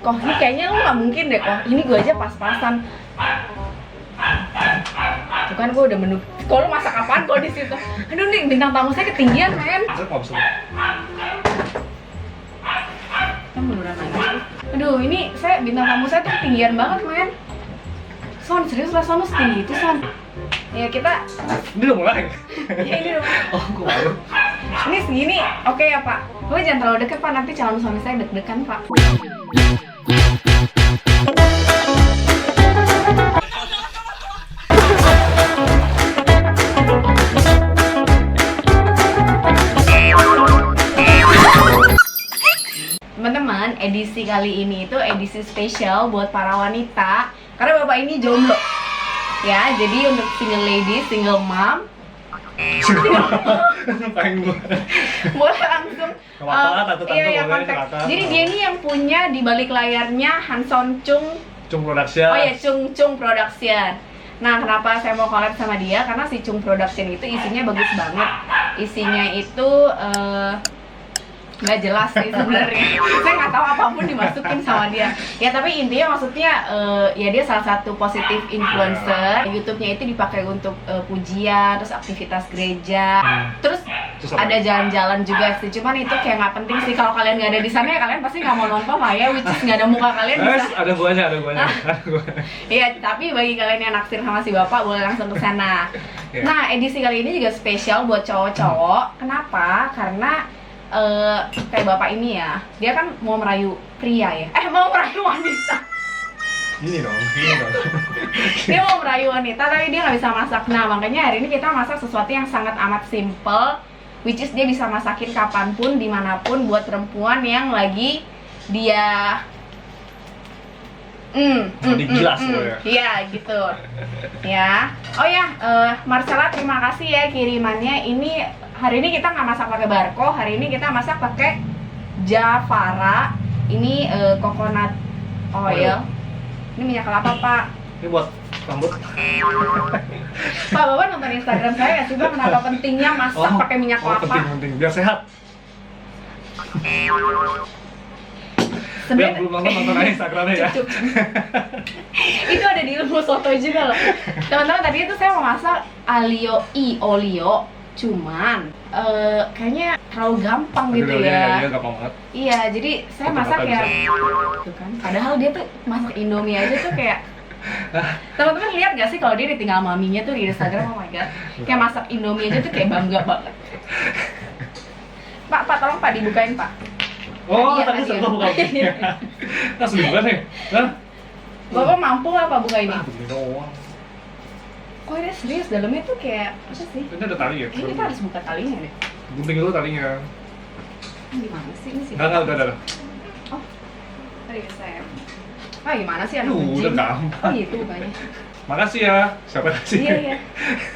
Kok ini kayaknya lu nggak mungkin deh kok. Ini gue aja pas-pasan. Tuh kan gue udah menu. Kalau lu masak apaan kok di situ? Aduh nih bintang tamu saya ketinggian men. Kan beneran aja. Aduh ini saya bintang tamu saya tuh ketinggian banget men. Son serius lah Son setinggi itu Son. Ya kita. Ini udah mulai. Ya ini udah. Oh gue malu. Ini segini, oke ya Pak. Gue jangan terlalu deket Pak, nanti calon suami saya deg-degan Pak. Teman-teman, edisi kali ini itu edisi spesial buat para wanita karena bapak ini jomblo. Ya, jadi untuk single lady, single mom Ngapain gue? boleh langsung iya, kontak. Jadi dia ini yang punya di balik layarnya Hanson Chung Production. Oh ya, Chung Production. Nah, kenapa saya mau collab sama dia? Karena si Chung Production itu isinya bagus banget. Isinya itu nggak jelas sih sebenarnya. Saya nggak tahu apapun dimasukin sama dia. Ya tapi intinya maksudnya ya dia salah satu positif influencer. YouTube-nya itu dipakai untuk pujian, terus aktivitas gereja, terus ada jalan-jalan juga sih. Cuman itu kayak nggak penting sih kalau kalian nggak ada di sana ya kalian pasti nggak mau nonton lah ya. Which is nggak ada muka kalian bisa. Ada guanya. Iya, tapi bagi kalian yang naksir sama si bapak boleh langsung ke sana. Nah, edisi kali ini juga spesial buat cowok-cowok. Kenapa? Karena kayak bapak ini ya, dia kan mau merayu pria ya, mau merayu wanita. Gini dong. Dia mau merayu wanita tapi dia nggak bisa masak. Nah makanya hari ini kita masak sesuatu yang sangat amat simple, which is dia bisa masakin kapanpun, dimanapun buat perempuan yang lagi dia digilas ya. Iya gitu. Ya. Oh ya, Marcella terima kasih ya kirimannya. Ini hari ini kita nggak masak pakai barco, hari ini kita masak pakai Javara. Ini coconut oil. Ini minyak kelapa Pak. Ini buat rambut. Pak, Bapak nonton Instagram saya ya sih Bang, kenapa pentingnya masak pakai minyak kelapa? Penting, biar sehat. Yang belum nonton aja Instagramnya ya. Itu ada di ilmu soto juga loh. Teman-teman, tadi itu saya mau masak olio, cuman kayaknya terlalu gampang gitu ya. Iya, gampang banget. Iya, jadi saya masak ya. Tuh kan. Padahal dia tuh masak Indomie aja tuh kayak teman-teman lihat gak sih kalau dia ditinggal maminya tuh di Instagram, oh my god. Kayak masak Indomie aja tuh kayak bangga banget. Pak, tolong Pak dibukain Pak. Oh, tadi sebelum buka bukunya. Langsung dibuka nih. Bapak mampu nggak Pak buka ini? Begini doang. Kok ini serius, dalamnya tuh kayak apa sih? Ini ada tali ya? Ini kita harus buka talinya deh. Gunting dulu talinya. Gimana sih ini sih? Enggak, udah. Oh, tadi saya. Ah gimana sih anak Udah gampang. Oh gitu bukanya. Makasih ya. Siapa kasih? Iya.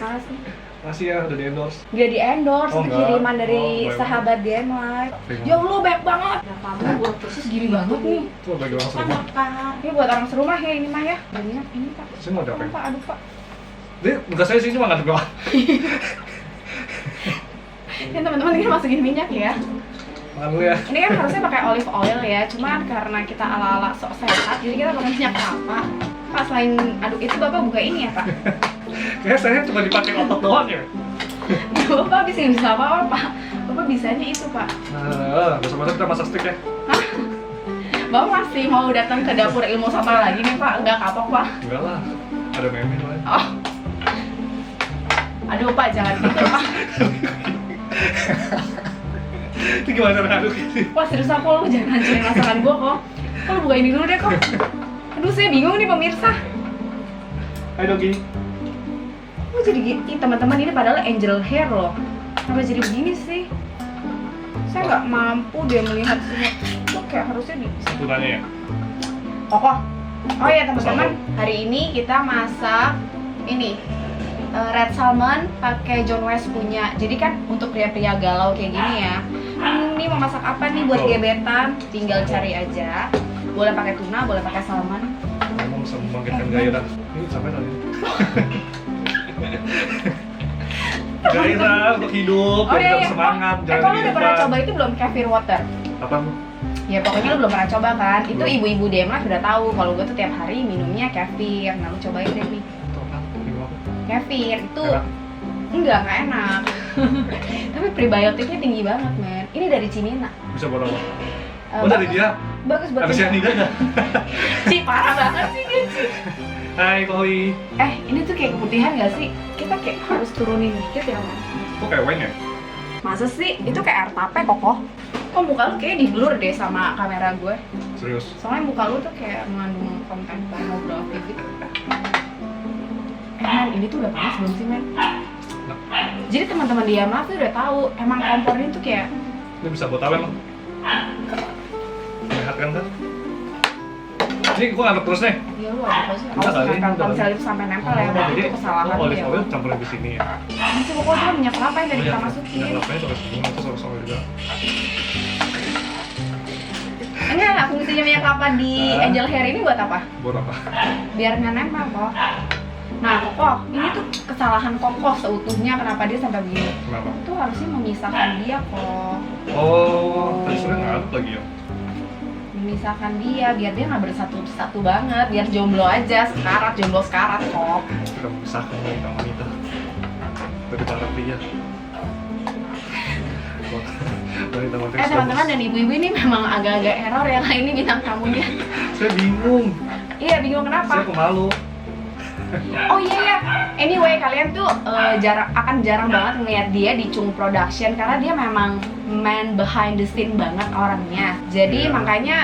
Makasih. Makasih ya udah di-endorse. Dia di-endorse, Oh, itu enggak. kiriman dari Oh, sahabat DM-Live. Ya Allah, banyak banget. Nah, kamu buat persis gini banget nih. Coba bagi orang serumah. Ini buat orang serumah ya ini mah ya. Banyak ini Pak. Saya mau dapetin. Pak, aduh Pak. Ini bukan saya sih, cuma nggak ada. Ini teman-teman ini masukin minyak ya. Makan dulu ya. Ini kan harusnya pakai olive oil ya, cuman karena kita ala-ala sok sehat, jadi kita pakai minyak kelapa. Pak, selain aduk itu Bapak buka ini ya Pak? Kayaknya saya cuma dipakai otot doang ya. Bapak bisa apa Pak? Bapak bisanya itu Pak. Nah, besok-besok kita masak steak ya. Hah? Bapak masih mau datang ke dapur ilmu soto lagi nih Pak? Enggak kapok Pak? Enggak lah, ada meme lah. Oh. Aduh Pak, jangan gitu Pak. Itu gimana cara ngaduk ini? Wah serius aku, lu jangan hancurin masakan gua kok. Kok lu buka ini dulu deh kok. Aduh saya bingung nih pemirsa. Hai Dogi. Kok jadi gini? Teman-teman ini padahal angel hair loh. Kenapa jadi begini sih? Saya nggak mampu dia melihat semua. Kok kayak harusnya di Bukannya ya? kokoh. Oh ya teman-teman, hari ini kita masak ini red salmon pakai John West punya. Jadi kan untuk pria-pria galau kayak gini ya. Ini mau masak apa nih buat gebetan? Tinggal cari aja. Boleh pakai tuna, boleh pakai salmon. Memang bisa membangkitkan gairah. Ini sampai tadi. Gairah untuk hidup, Oh iya, tetap iya. semangat, Kalau udah pernah coba itu belum kefir water? Apa? Ya pokoknya lu belum pernah coba kan? Itu Belum. ibu-ibu DM Live udah tahu kalau gue tuh tiap hari minumnya kefir. Nah lu cobain deh nih. Itu apa? Gimana? Kefir itu Enak? nggak enak. Tapi prebiotiknya tinggi banget men. Ini dari Cimina. Bisa buat apa? Eh, Oh dari bagus- dia? Bagus buat Ada cyanida nggak? Ci, parah banget sih dia Ci. Hai Chloe. Ini tuh kayak keputihan gak sih? Kita kayak harus turunin dikit ya man. Kok kayak wine ya? Masa sih? Itu kayak air tape kokoh. Kok muka lu kayak di-blur deh sama kamera gue. Serius? Soalnya muka lu tuh kayak mengandung konten pornografi gitu. Men, ini tuh udah panas belum sih men? Jadi teman-teman di Yamaha tuh udah tahu emang kompornya tuh kayak Ini bisa buat apa emang? Menyehatkan kan? Ini gua ngaduk terus nih. ya lu apa sih? Enggak kali, Kalau enggak misalnya itu sampai nempel ya, berarti Jadi, itu kesalahan olive dia. oil campurin di sini ya. Masih pokoknya cuma minyak kelapa yang tadi kita Minyak masukin. kelapanya pakai sini, itu sama-sama juga. Enggak, fungsinya minyak kelapa di angel hair ini buat apa? Buat apa? Biar nggak nempel kok. Nah, Koko, ini tuh kesalahan Koko seutuhnya kenapa dia sampai begini. Kenapa? Itu harusnya memisahkan dia kok. Oh, tadi sore ngaduk lagi ya? Memisahkan dia biar dia nggak bersatu banget, biar jomblo aja, jomblo sekarat kok. Kita memisahkan wanita wanita dari para pria. Wanita-wanita Teman-teman dan ibu-ibu ini memang agak-agak error ya lah ini bintang tamunya. Saya bingung. Iya, bingung Saya kenapa? pemalu. Oh iya ya. Anyway, kalian tuh akan jarang banget ngeliat dia di Chung Production karena dia memang man behind the scene banget orangnya. Jadi Iya. makanya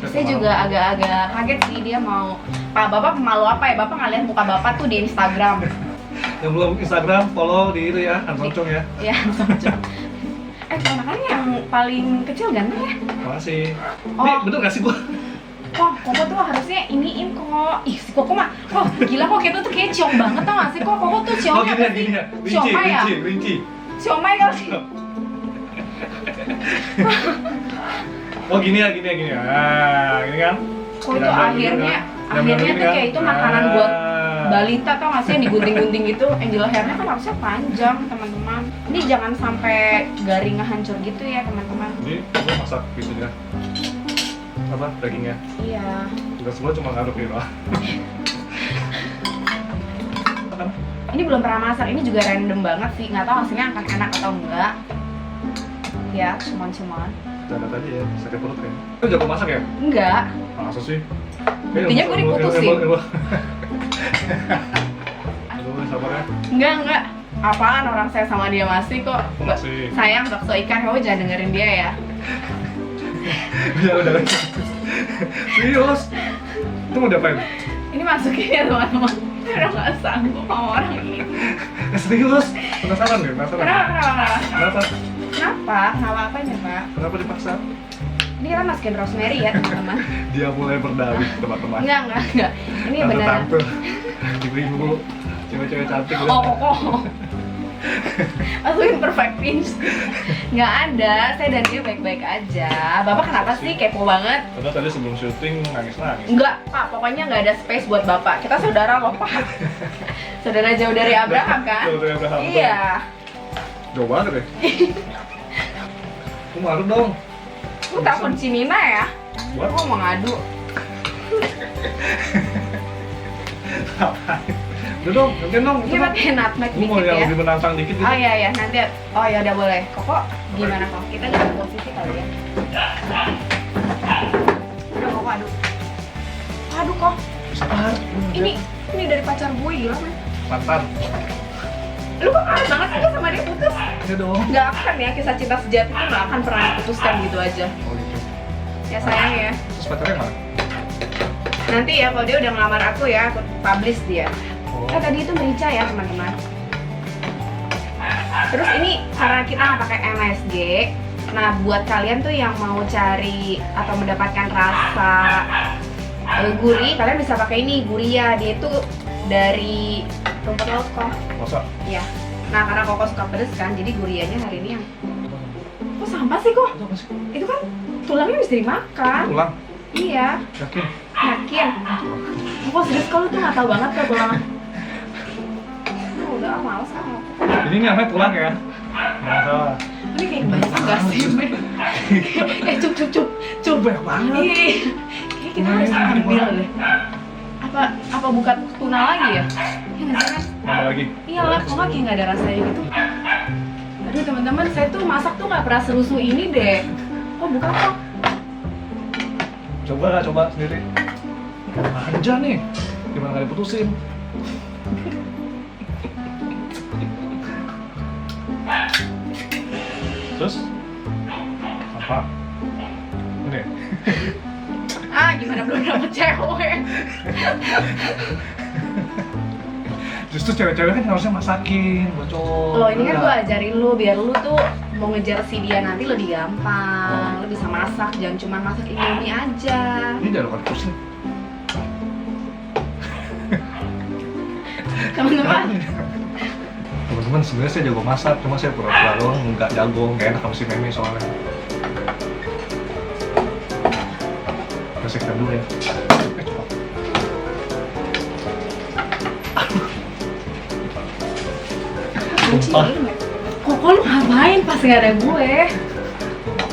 saya juga agak-agak kaget sih dia mau. Pak Bapak pemalu apa ya? Bapak nggak lihat muka Bapak tuh di Instagram. Yang belum Instagram, follow di itu ya, Ansongcong ya. Ya, langsung. Ponakannya yang paling kecil ganteng ya? Makasih. Oh. Nih, bener gak sih gua? Koko tuh harusnya iniin kok. Ih, si Koko mah, gila kok kita tuh kayak ciong banget tau gak sih? Koko tuh Oh ciongnya gini ya, apa sih? gini ya. Rinci, Siomay ya? rinci. Siomay kali sih? Oh gini ya. Ah, gini kan? Kok itu akhirnya tuh kayak itu makanan buat balita tau gak sih yang digunting-gunting gitu. Angel hairnya kan harusnya panjang teman-teman. Ini jangan sampai garing hancur gitu ya teman-teman. Jadi gua masak itunya. Apa? Dagingnya. Iya. Tugas gua cuma ngaduk gitu. Kan? Ini belum pernah masak, ini juga random banget sih. Nggak tahu hasilnya akan enak atau enggak. Ya, cuman-cuman. Jangan tadi ya, sakit perut kayaknya. Lu jago masak ya? Enggak. Masa sih? Buktinya gua diputusin. Aduh, sabar ya. Enggak. Apaan orang saya sama dia masih kok. Masih. Sayang bakso ikan, kamu jangan dengerin dia ya. Udah. Serius? Itu mau diapain? Ini masukin ya teman-teman. Udah nggak sanggup sama orang ini. Serius? Penasaran deh, penasaran. Kenapa? Kenapa? Kenapa apanya Pak? Kenapa dipaksa? Ini kita masukin rosemary ya teman-teman. Dia mulai berdalih, teman-teman. Enggak. Ini beneran. Tante-tante, ibu-ibu, cewek-cewek cantik. Oh, masukin perfect pinch. Nggak ada, saya dan dia baik-baik aja. Bapak kenapa sih kepo banget? Padahal tadi sebelum syuting nangis-nangis. Enggak, Pak. Pokoknya nggak ada space buat Bapak. Kita saudara loh, Pak. Saudara jauh dari Abraham kan? Jauh dari Abraham, betul. Iya. Jauh banget deh. Aku malu dong. Lu telepon Cimina ya? Buat? Gua mau ngadu. Udah dong, gantian dong. Ini pakai nutmeg Lu mau dikit yang ya. lebih menantang dikit gitu? Oh iya nanti. Oh ya udah boleh. Kok gimana kok? Kita ganti posisi kali ya. Udah kok aduk. Aduh kok. Sabar. Ini dari pacar gue gila kan? Mantan. Lu kok aneh banget sih sama dia putus? Ya dong. Gak akan ya, kisah cinta sejati itu gak akan pernah diputuskan gitu aja. Oh gitu. Ya sayang ya. Terus pacarnya mana? Nanti ya kalau dia udah ngelamar aku ya, aku publish dia. Oh. Tadi itu merica ya teman-teman. Terus ini karena kita nggak pakai MSG. Nah buat kalian tuh yang mau cari atau mendapatkan rasa gurih, kalian bisa pakai ini Guria. Dia itu dari rumput laut kok. Masa? Iya. Nah karena Koko suka pedes kan, jadi Gurianya hari ini yang. Kok sampah sih kok? Itu apa sih? Itu kan tulangnya bisa dimakan. Tulang? Iya. Yakin? Yakin? Kok serius kalau tuh nggak tahu banget kok tulang. Udah males ah. Ini namanya tulang ya? Nggak salah. Ini kayak banyak nggak sih, men? Cup. Banyak banget. Iya, kayak kita harus ambil deh. Apa buka tuna lagi ya? Ya nggak sih, Mas? Mana lagi? Iya lah, kok nggak kayak nggak ada rasanya gitu. Aduh teman-teman, saya tuh masak tuh nggak pernah serusuh ini deh. Oh buka kok? Coba sendiri. Manja nih. Gimana nggak diputusin? Terus apa? Ini. Gimana belum dapet cewek? Justru cewek-cewek kan harusnya masakin buat cowok. Loh ini kan gue ajarin lu biar lu tuh mau ngejar si dia nanti lebih gampang. Lu bisa masak, jangan cuma masak Indomie aja. Ini jangan lupa pusing. Teman-teman sebenarnya saya jago masak, cuma saya pura-pura doang nggak jago, nggak enak sama si Memi soalnya. Bersihkan dulu ya. Sumpah. Kok lu ngapain pas gak ada gue?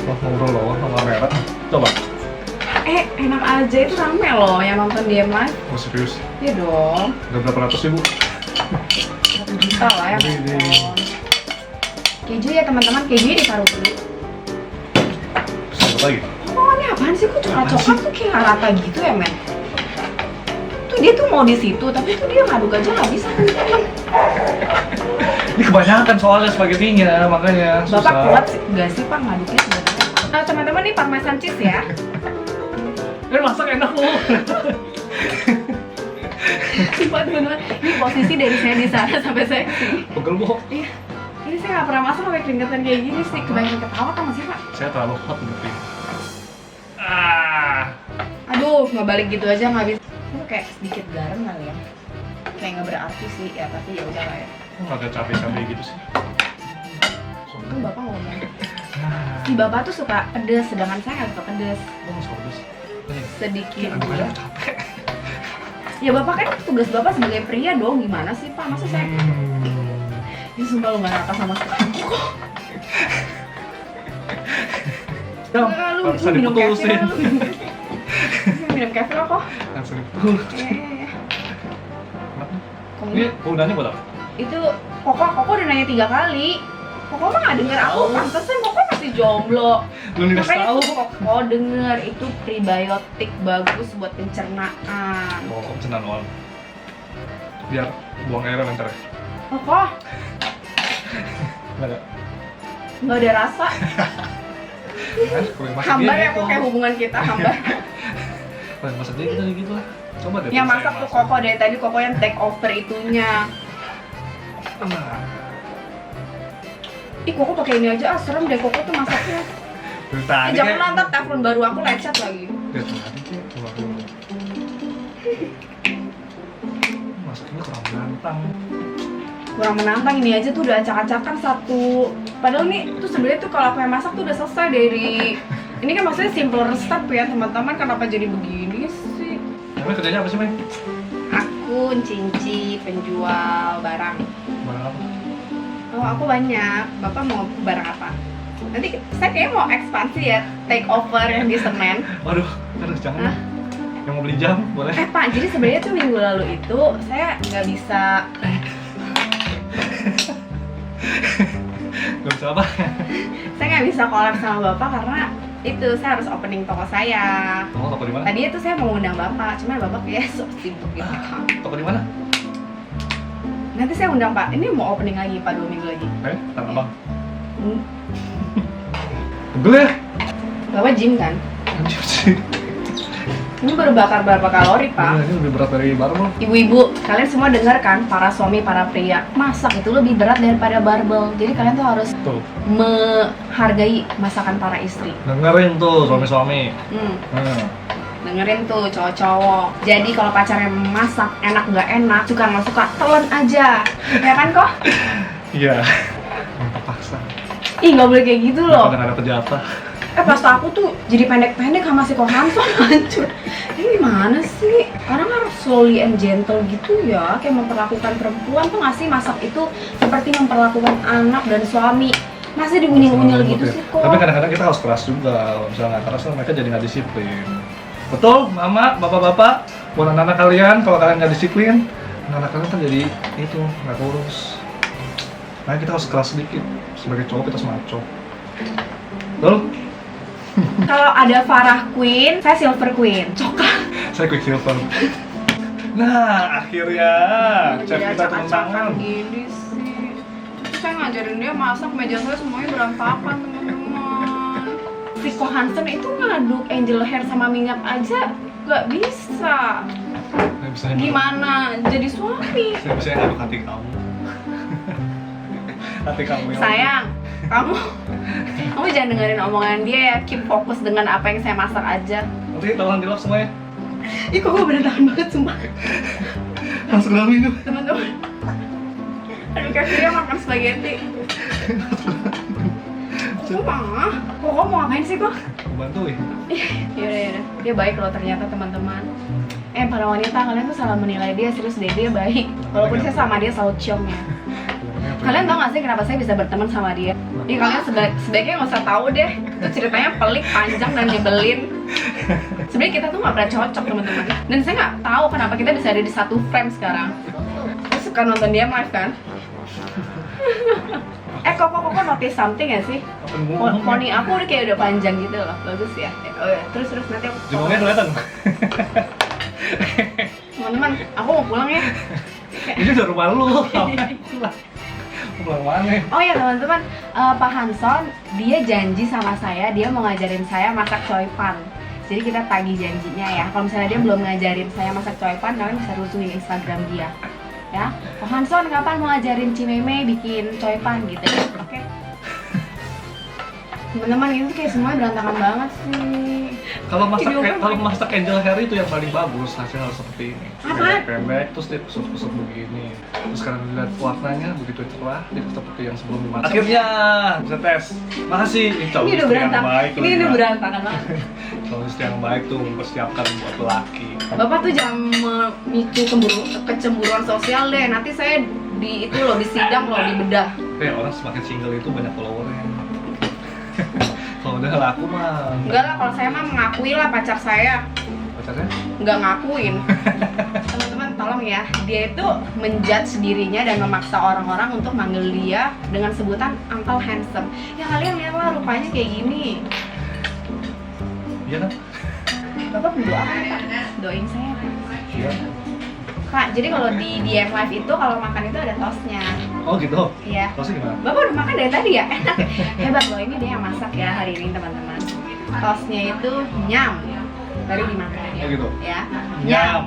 Wah, ngobrol loh sama kamera. Coba. Enak aja, itu rame loh yang nonton DM live. Oh serius? Iya dong. Udah berapa ratus ribu? 1 juta lah ya Wih, nonton. Keju ya teman-teman, kejunya ditaruh dulu. Terus lagi? Oh ini apaan sih? Kok coklat-coklat tuh kayak nggak rata gitu ya men? Tuh dia tuh mau di situ, tapi tuh dia ngaduk aja nggak bisa teman-teman. Ini kebanyakan soalnya spagettinya, makanya susah. Bapak kuat sih, nggak sih pak ngaduknya sebenarnya? Nah teman-teman nih parmesan cheese ya. Masak enak loh. Sumpah teman-teman, ini posisi dari saya di sana sampai saya kesini. Pegel bu. Iya, ini saya nggak pernah masak sampai keringetan kayak gini sih. Kebanyakan ketawa tau nggak sih pak? Saya terlalu hot berarti. Aduh, nggak balik gitu aja nggak bisa. Itu kayak sedikit garam kali ya. Kayak nggak berarti sih, ya tapi ya udah lah ya. Kok agak capek-capek gitu sih? Itu bapak ngomong. Si bapak tuh suka pedes, sedangkan saya nggak suka pedes. Oh, nggak suka pedes. Sedikit. Aduh, capek. Ya bapak kan tugas bapak sebagai pria dong, gimana sih pak? Masa saya? Ini sumpah lu nggak rata sama sekali. Lu minum kafe lah, lu minum kafe lah kok. Langsung diputusin. Iya. Ini keundangannya buat apa? Itu Koko udah nanya 3 kali. Koko mah nggak denger aku, pantesan Koko masih jomblo. Lu nih Makanya tahu. Koko denger itu prebiotik bagus buat pencernaan. Oh, pencernaan doang. Biar buang airnya lancar ya? Koko Nggak ada. nggak ada rasa. Kan, kalau yang masak Hambar dia ya gitu. kok kayak hubungan kita hambar. Kalau yang masak dia gitu lah. Coba deh. Yang saya masak tuh Koko dari tadi, Koko yang take over itunya. Nah, Ih Koko pakai ini aja, serem deh Koko tuh masaknya. dari tadi Jangan kayak- nonton teflon baru aku lecet lagi. Dari tadi kayak keluar dulu. Masaknya kurang menantang. Kurang menantang, ini aja tuh udah acak-acakan satu. Padahal nih tuh sebenarnya tuh kalau aku yang masak tuh udah selesai dari. Ini kan maksudnya simple resep ya teman-teman, kenapa jadi begini sih? Emang kerjanya apa sih, Meng? Aku cinci penjual barang. Barang apa? Oh aku banyak. Bapak mau barang apa? Nanti saya kayaknya mau ekspansi ya, take over yang di Senen. Waduh, jangan. Hah? Yang mau beli jam, boleh? Pak, jadi sebenarnya tuh minggu lalu itu saya nggak bisa. Gak bisa apa? Saya nggak bisa collab sama bapak karena itu saya harus opening toko saya. Oh, toko di mana? Tadi itu saya mau undang bapak, cuman bapak kayak sok sibuk gitu kan. Toko di mana? Nanti saya undang pak. Ini mau opening lagi pak 2 minggu lagi. Tanah Abang. Hmm. Pegel ya? Bapak gym kan? Anjir sih. Ini baru bakar berapa kalori pak? Ini lebih berat dari barbel. Ibu-ibu, kalian semua dengar kan? Para suami, para pria, masak itu lebih berat daripada barbel. Jadi kalian tuh harus Tuh, menghargai masakan para istri. dengerin tuh suami-suami. Dengerin tuh cowok-cowok. Jadi kalau pacarnya masak enak nggak enak, suka nggak suka, telan aja, ya kan kok? Iya. Paksa. Ih nggak boleh kayak gitu loh. Kadang ada pejatah. Pasta aku tuh jadi pendek-pendek sama si Kohanson hancur. Ini gimana sih? Orang harus slowly and gentle gitu ya, kayak memperlakukan perempuan tuh nggak sih, masak itu seperti memperlakukan anak dan suami. Masa diunyil-unyil gitu sih kok? Tapi kadang-kadang kita harus keras juga. Kalau misalnya nggak keras kan mereka jadi nggak disiplin. Betul, mama, bapak-bapak, buat anak-anak kalian kalau kalian nggak disiplin, anak-anak kalian kan jadi itu nggak kurus. Nah kita harus keras sedikit. Sebagai cowok kita semaco. Betul? Kalau ada Farah Queen, saya Silver Queen. Coklat. Saya Quicksilver. Nah, akhirnya chef kita turun tangan. Gini sih. Terus saya ngajarin dia masak, meja saya semuanya berantakan teman-teman. Si Ko Hansen itu ngaduk angel hair sama minyak aja nggak bisa. Saya bisa Gimana jadi suami? Saya bisa ngaduk hati kamu. Hati kamu yang Sayang, kamu jangan dengerin omongan dia ya. Keep fokus dengan apa yang saya masak aja. Nanti tolong di lock semuanya. Ih kok gue berantakan banget sumpah. Langsung dalam minum. Teman-teman. Aduh kakinya makan spaghetti. Kok mah? Kok mau ngapain sih kok? Bantuin. Yaudah. Dia baik loh ternyata teman-teman. Para wanita kalian tuh salah menilai dia, serius deh dia baik. Walaupun saya sama dia selalu ciong ya. Kalian tau gak sih kenapa saya bisa berteman sama dia? Ih kalian sebaiknya nggak usah tahu deh. Itu ceritanya pelik, panjang dan nyebelin. Sebenarnya kita tuh nggak pernah cocok teman-teman. Dan saya nggak tahu kenapa kita bisa ada di satu frame sekarang. Saya suka nonton dia live kan. Kok notice something gak sih? Poni aku udah kayak udah panjang gitu loh, bagus ya. Oh ya, terus nanti aku. Jempolnya kelihatan. Teman-teman, aku mau pulang ya. Ini udah rumah lu. Pulang mana? Oh ya teman-teman, Pak Hanson dia janji sama saya, dia mau ngajarin saya masak choy pan. Jadi kita tagih janjinya ya. Kalau misalnya dia belum ngajarin saya masak choy pan, kalian bisa rusuhin Instagram dia. Ya, Pak Hanson kapan mau ngajarin Cimeme bikin choy pan gitu ya? Oke. Teman-teman itu kayak semuanya berantakan banget sih. Kalau masak angel hair itu yang paling bagus hasilnya harus seperti ini. Apa? Pendek terus dia kusut-kusut begini. Terus sekarang dilihat warnanya begitu cerah, dia seperti yang sebelum dimasak. Akhirnya bisa tes. Makasih. Ini Ini udah berantakan. Ini udah berantakan banget. Kalau istri yang baik tuh mempersiapkan buat laki. Bapak tuh jangan memicu kecemburuan sosial deh. Nanti saya di itu loh, di sidang loh, di bedah. Orang semakin single itu banyak followernya. Kalau udah laku mah Enggak lah, kalau saya mah mengakui lah pacar saya. pacarnya? Nggak ngakuin. Teman-teman tolong ya, dia itu menjudge dirinya dan memaksa orang-orang untuk manggil dia dengan sebutan Uncle Handsome. Ya kalian lihatlah rupanya kayak gini. Iya kan? Bapak berdoa apa Pak? Doain saya Pak. Iya. Pak, jadi kalau di DM Live itu kalau makan itu ada toastnya. Oh gitu? Iya. Tosnya gimana? Bapak udah makan dari tadi ya? Enak. Hebat loh, ini dia yang masak ya hari ini teman-teman. Toastnya itu nyam. Baru dimakan. Oh gitu? Ya. Nyam.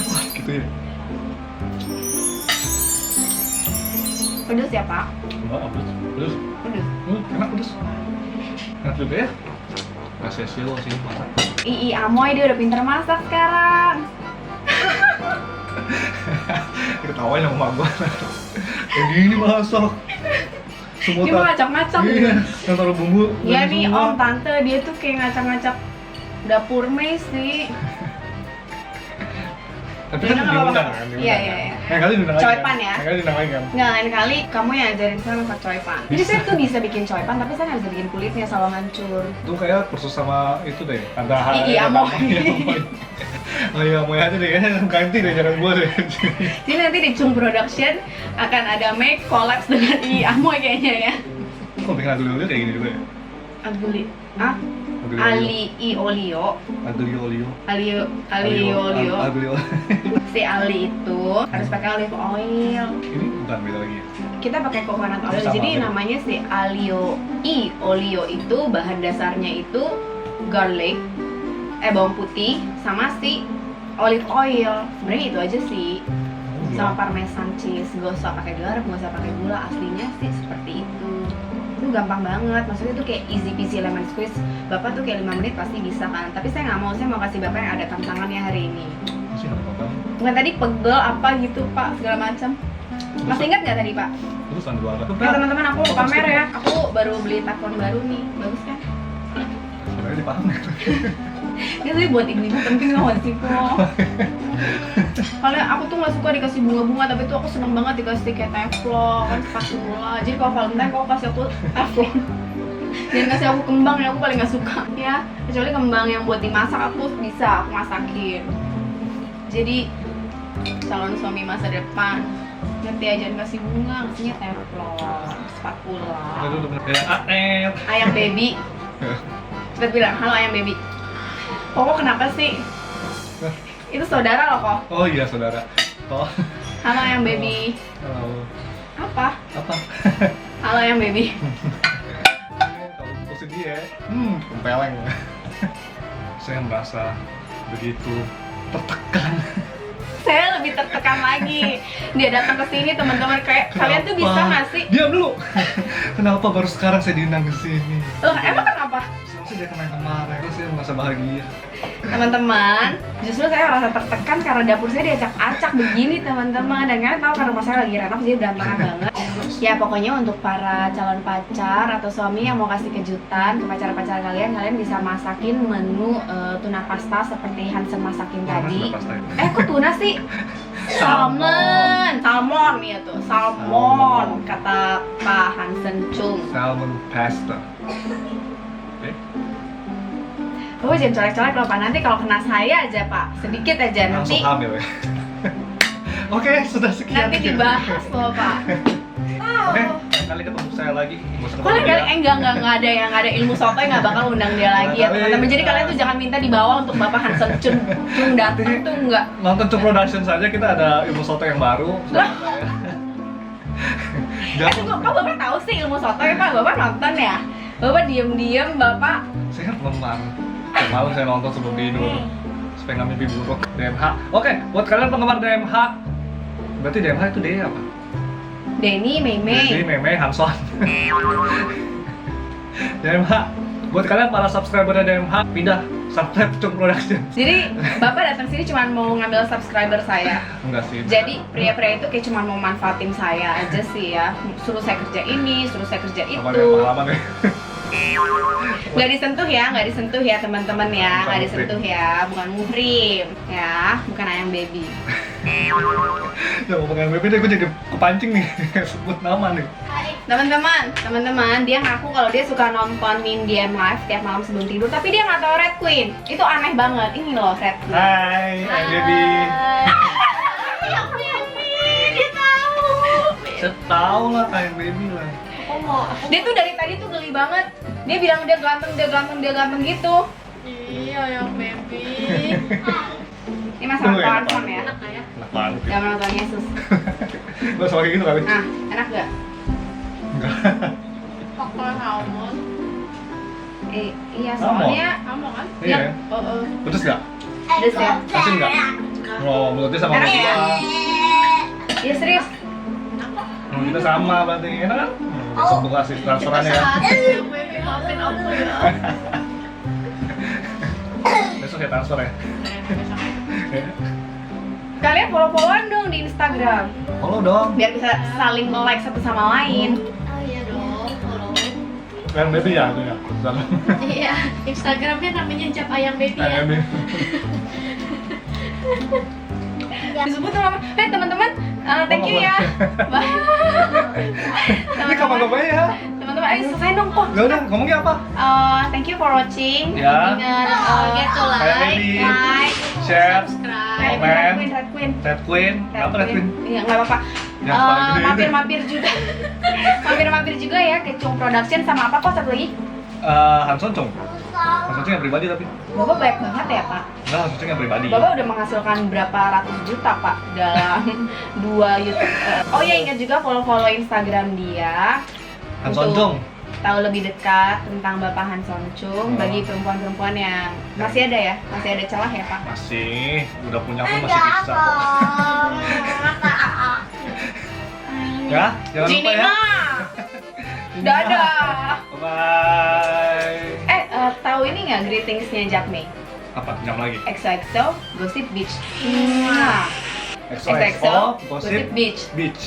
Wah gitu ya? Pedes ya Pak? Enggak, pedes. Pedes. Enak pedes. Enak juga ya? Kasih silo sih masak. Ii Amoy dia udah pinter masak sekarang. Ketawain sama mak gua. Kayak gini masak. Semua Dia mau ngacak-ngacak. Iya, yang taruh bumbu. Iya dari nih semua. Om, Tante, dia tuh kayak ngacak-ngacak dapur mes sih. Tapi Dia kan nggak apa-apa. diundang kan? Iya, iya. Yang kali diundang lagi. Coipan ya? Yang kali diundang lagi kan? Nggak, lain kali kamu yang ajarin saya masak choy pan. Jadi saya tuh bisa bikin choy pan, tapi saya nggak bisa bikin kulitnya, selalu hancur. Itu kayak kursus sama itu deh. Ada Ii Amoy. Oh iya, Amoy aja deh, kayaknya ganti deh, jangan gua deh. Jadi nanti di Chung Production akan ada make collabs dengan Ii Amoy kayaknya ya. Kok bikin agli-olio kayak gini juga ya? Agli, ah? Agli-olio. Ali I Olio. Agli-olio. Olio. Agli-olio. Si Ali itu harus pakai olive oil. Ini bukan beda lagi ya? Kita pakai coconut oil. Sama Jadi aja. namanya si olio itu bahan dasarnya itu garlic, bawang putih sama si olive oil. Sebenarnya itu aja sih. Sama parmesan cheese. Gak usah pakai garam, gak usah pakai gula. Aslinya sih seperti itu. Itu gampang banget. Maksudnya itu kayak easy peasy lemon squeeze. Bapak tuh kayak 5 menit pasti bisa kan. Tapi saya nggak mau. Saya mau kasih bapak yang ada tantangannya hari ini. Masih nggak apa-apa. Bukan tadi pegel apa gitu Pak segala macam. Masih ingat nggak tadi Pak? Terus sambil apa? Teman-teman aku mau pamer ya. Aku baru beli takon baru nih. Bagus kan? Sebenarnya dipamer. Ini tuh buat ibu-ibu penting banget sih kok. Kalian aku tuh nggak suka dikasih bunga-bunga, tapi tuh aku seneng banget dikasih kayak teflon, kan spatula. Jadi kalau Valentine kau kasih aku teflon. Jangan kasih aku kembang ya, aku paling nggak suka ya. Kecuali kembang yang buat dimasak aku bisa, aku masakin. Jadi calon suami masa depan ngerti aja kasih bunga, ngasihnya teflon, spatula. Ayang baby. Cepet bilang, halo ayang baby. Koko kenapa sih? Itu saudara loh kok. Oh iya saudara. Oh. Halo ayang baby. Halo. Apa? Apa? Halo ayang baby. Kalau putusin dia, kempeleng. Saya merasa begitu tertekan. Saya lebih tertekan lagi. Dia datang ke sini teman-teman, kayak kalian tuh bisa nggak sih? Diam dulu. Kenapa baru sekarang saya diundang ke sini? Loh, emang kenapa? Saya kemarin, saya merasa bahagia. Teman-teman, justru saya merasa tertekan karena dapur saya diacak-acak begini teman-teman. Dan kalian tahu karena rumah saya lagi renov jadi berantakan banget. Ya pokoknya untuk para calon pacar atau suami yang mau kasih kejutan ke pacar-pacar kalian, kalian bisa masakin menu tuna pasta seperti Hansen masakin tadi. Kok tuna sih? Salmon ya tuh, salmon kata Pak Hansen Chung. Salmon pasta. Oh jangan colek-colek loh Pak, nanti kalau kena saya aja Pak, sedikit aja nanti. Langsung hamil ya. Oke, sudah sekian. Nanti dibahas loh Pak. Oke, kali ketemu saya lagi. Kalian enggak ada ilmu sotoy, nggak bakal undang dia lagi ya teman-teman. Jadi kalian tuh jangan minta dibawa untuk Bapak Hansen Chung datang tuh enggak. Nonton Chung Production saja kita ada ilmu soto yang baru. Kok Bapak tahu sih ilmu sotoy Pak? Bapak nonton ya? Bapak diem-diem Bapak. Saya kan penggemar. Malam saya nonton sebelum tidur supaya nggak mimpi buruk. DMH. Oke, buat kalian penggemar DMH, berarti DMH itu D apa? Denny, Meme, Hanson. DMH. Buat kalian para subscriber DMH, pindah subscribe Chung Production. Jadi Bapak datang sini cuma mau ngambil subscriber saya. Enggak sih. Jadi pria-pria itu kayak cuma mau manfaatin saya aja sih ya. Suruh saya kerja ini, suruh saya kerja itu. Pengalaman ya. Nggak disentuh ya teman-teman ya, nggak disentuh ya, bukan muhrim ya, bukan ayang baby. Ya mau pengen baby deh, gue jadi kepancing nih sebut nama nih. Teman-teman, dia ngaku kalau dia suka nontonin DM live tiap malam sebelum tidur, tapi dia nggak tahu Red Queen. Itu aneh banget. Ini loh Red Queen. Hai, baby. Ayang baby, dia tahu. Saya tahu lah ayang baby lah. Dia tuh dari tadi tuh geli banget. Dia bilang dia ganteng gitu. Iya yang baby. Ini masalah Hanson ya. Enak ya? Enak banget. Gak menonton Yesus. Lo soal gitu kali? Nah, enak gak? Enggak. Pakai salmon. Iya soalnya. Kamu kan? Iya. Pedes nggak? Pedes ya. Asin nggak? Oh, mulutnya sama Enak kita. ya? Iya serius. Kita sama berarti, enak kan? Besok gue kasih transferan ya. Yang baby maafin aku ya. Besok saya transfer ya. Kalian follow-followan dong di Instagram. Follow dong. Biar bisa saling like satu sama lain. Oh iya dong, follow. Ayang baby ya, itu ya. Iya, Instagramnya namanya Jap Ayang Baby ya. Ayang baby. Disebut sama, teman-teman, thank you ya. Bye. Ini kapan ya? Teman-teman, ayo selesai dong kok. Ya udah, ngomongnya apa? Thank you for watching. Ya. Dengan Get to Ayang baby. like, Share. Subscribe. Red Queen. Red Queen. Apa Red Queen? Iya, nggak apa-apa. Yang paling gede itu. Mampir-mampir juga. Mampir-mampir juga ya ke Chung Production sama apa kok satu lagi? Hanson Chung. Hanson Chung yang pribadi tapi. Bapak baik banget ya Pak. Enggak, Hanson Chung yang pribadi. Bapak udah menghasilkan berapa ratus juta Pak dalam 2 YouTube. Oh ya ingat juga follow Instagram dia. Hanson Untuk Chung. Tahu lebih dekat tentang Bapak Hanson Chung bagi perempuan-perempuan yang masih ada ya, masih ada celah ya Pak. Masih, udah punya pun masih bisa kok. Ya, jangan lupa ya. Dadah. Bye. Tahu ini nggak greetingsnya Japme? Apa? Jam lagi. XOXO Gossip Beach. XOXO Gossip Beach. Beach.